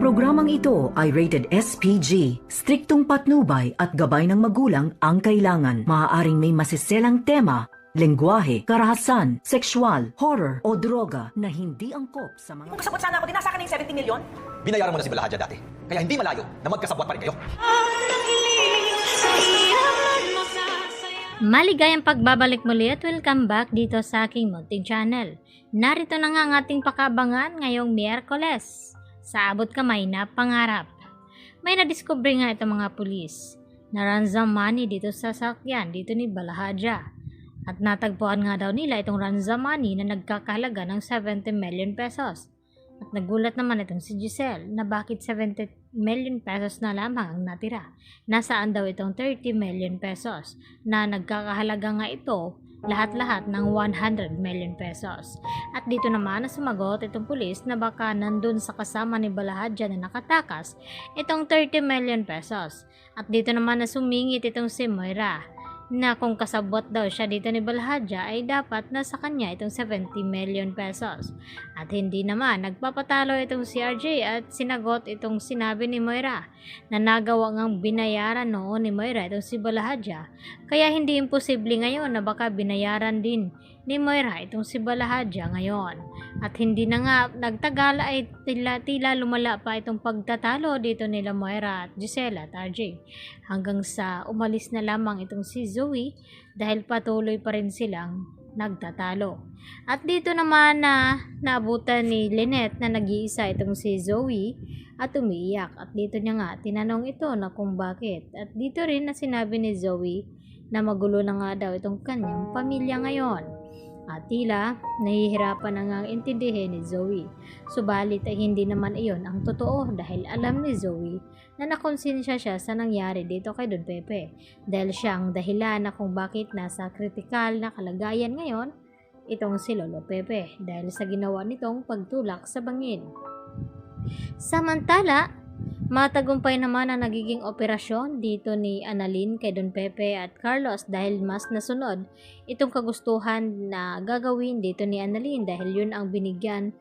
programang ito ay rated SPG. Striktong patnubay at gabay ng magulang ang kailangan. Maaaring may masiselang tema, lengguwahe, karahasan, sexual, horror o droga na hindi angkop sa mga... Kung kasabot sana ako, dinasa ka na yung 70 million? Binayaran mo na si Balahadja dati. Kaya hindi malayo na magkasabwat pa rin kayo. Maligayang pagbabalik muli at welcome back dito sa aking munting channel. Narito na nga ang ating pakabangan ngayong Miyerkules. Sa abot kamay na pangarap. May nadiskubre nga itong mga pulis na ransom money dito sa sasakyan dito ni Balahadja. At natagpuan nga daw nila itong ransom money na nagkakahalaga ng 70 million pesos. At nagulat naman itong si Giselle na bakit 70 million pesos na lamang ang natira. Nasaan daw itong 30 million pesos na nagkakahalaga nga ito lahat-lahat ng 100 million pesos. At dito naman na sumagot itong pulis na baka nandun sa kasama ni Balahadja na nakatakas itong 30 million pesos. At dito naman na sumingit itong si Moira na kung kasabot daw siya dito ni Balahadja ay dapat nasa kanya itong 70 million pesos. At hindi naman nagpapatalo itong si RJ at sinagot itong sinabi ni Moira na nagawa ngang binayaran noon ni Moira itong si Balahadja. Kaya hindi imposible ngayon na baka binayaran din ni Moira itong si Balahadja ngayon. At hindi na nga nagtagal ay tila lumala pa itong pagtatalo dito nila Moira at Giselle at RJ. Hanggang sa umalis na lamang itong si Zoe dahil patuloy pa rin silang nagtatalo. At dito naman na naabutan ni Lynette na nag-iisa itong si Zoe at umiiyak. At dito niya nga tinanong ito na kung bakit. At dito rin na sinabi ni Zoe na magulo na nga daw itong kanyang pamilya ngayon. At tila nahihirapan na ngang intindihin ni Zoe. Subalit ay hindi naman iyon ang totoo dahil alam ni Zoe na nakonsensya siya sa nangyari dito kay Don Pepe. Dahil siya ang dahilan na kung bakit nasa kritikal na kalagayan ngayon itong si Lolo Pepe dahil sa ginawa nitong pagtulak sa bangin. Samantala, matagumpay naman ang nagiging operasyon dito ni Annalyn kay Don Pepe at Carlos dahil mas nasunod itong kagustuhan na gagawin dito ni Annalyn dahil yun ang binigyan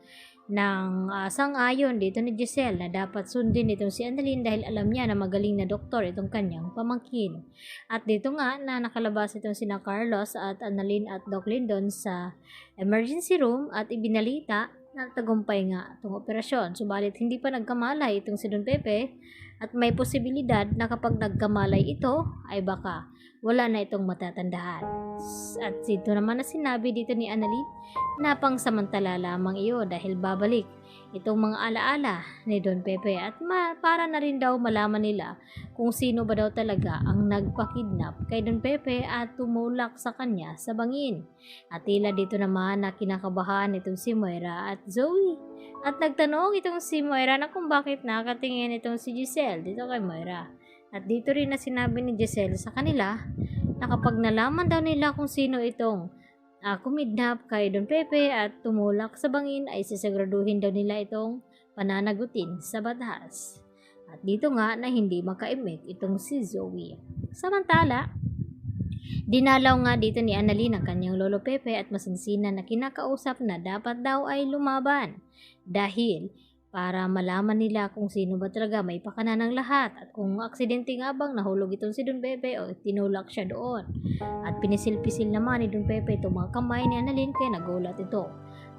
ng sang-ayon dito ni Giselle na dapat sundin itong si Annalyn dahil alam niya na magaling na doktor itong kanyang pamangkin. At dito nga na nakalabas itong sina Carlos at Annalyn at Doc Lyndon sa emergency room at ibinalita nagtagumpay nga itong operasyon. Subalit hindi pa nagkamalay itong si Don Pepe at may posibilidad na kapag nagkamalay ito ay baka wala na itong matatandaan. At dito naman na sinabi dito ni Annalyn na pangsamantala lamang iyo dahil babalik itong mga alaala ni Don Pepe at para na rin daw malaman nila kung sino ba daw talaga ang nagpakidnap kay Don Pepe at tumulak sa kanya sa bangin. At tila dito naman na kinakabahan itong si Moira at Zoe. At nagtanong itong si Moira na kung bakit nakatingin itong si Giselle dito kay Moira. At dito rin na sinabi ni Giselle sa kanila na kapag nalaman daw nila kung sino itong kumidnap kay Don Pepe at tumulak sa bangin ay sisiguraduhin daw nila itong pananagutin sa batas. At dito nga na hindi makaimik itong si Zoe. Samantala, dinalaw nga dito ni Annalyn ang kanyang Lolo Pepe at masinsinan na kinakausap na dapat daw ay lumaban dahil para malaman nila kung sino ba talaga may pakana ng lahat at kung aksidente nga bang nahulog itong si Don Pepe o tinulak siya doon. At pinisil-pisil naman ni Don Pepe itong mga kamay ni Annalyn kaya nagulat ito.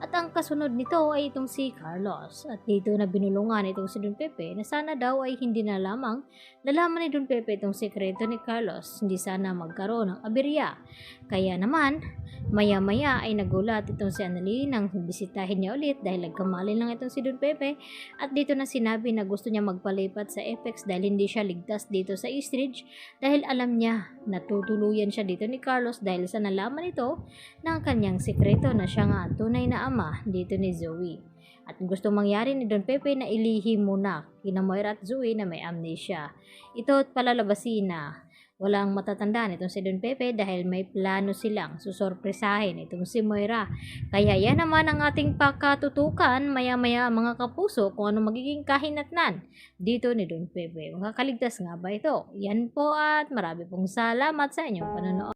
At ang kasunod nito ay itong si Carlos. At dito na binulungan itong si Don Pepe na sana daw ay hindi na lamang nalaman ni Don Pepe itong sekreto ni Carlos. Hindi sana magkaroon ng aberya. Kaya naman, maya-maya ay nagulat itong si Annalyn nang bisitahin niya ulit dahil nagkamali lang itong si Don Pepe. At dito na sinabi na gusto niya magpalipat sa Apex dahil hindi siya ligtas dito sa Eastridge dahil alam niya na tutuluyan siya dito ni Carlos dahil sa nalaman ito ng kanyang sekreto na siya nga tunay na ama dito ni Zoe. At gusto mangyari ni Don Pepe na ilihim muna kina Moira at Zoe na may amnesia. Ito at palalabasin na walang matatandaan itong si Don Pepe dahil may plano silang susorpresahin itong si Moira. Kaya yan naman ang ating pakatutukan maya-maya mga kapuso kung ano magiging kahinatnan dito ni Don Pepe. Makakaligtas nga ba ito? Yan po at marami pong salamat sa inyong panonood.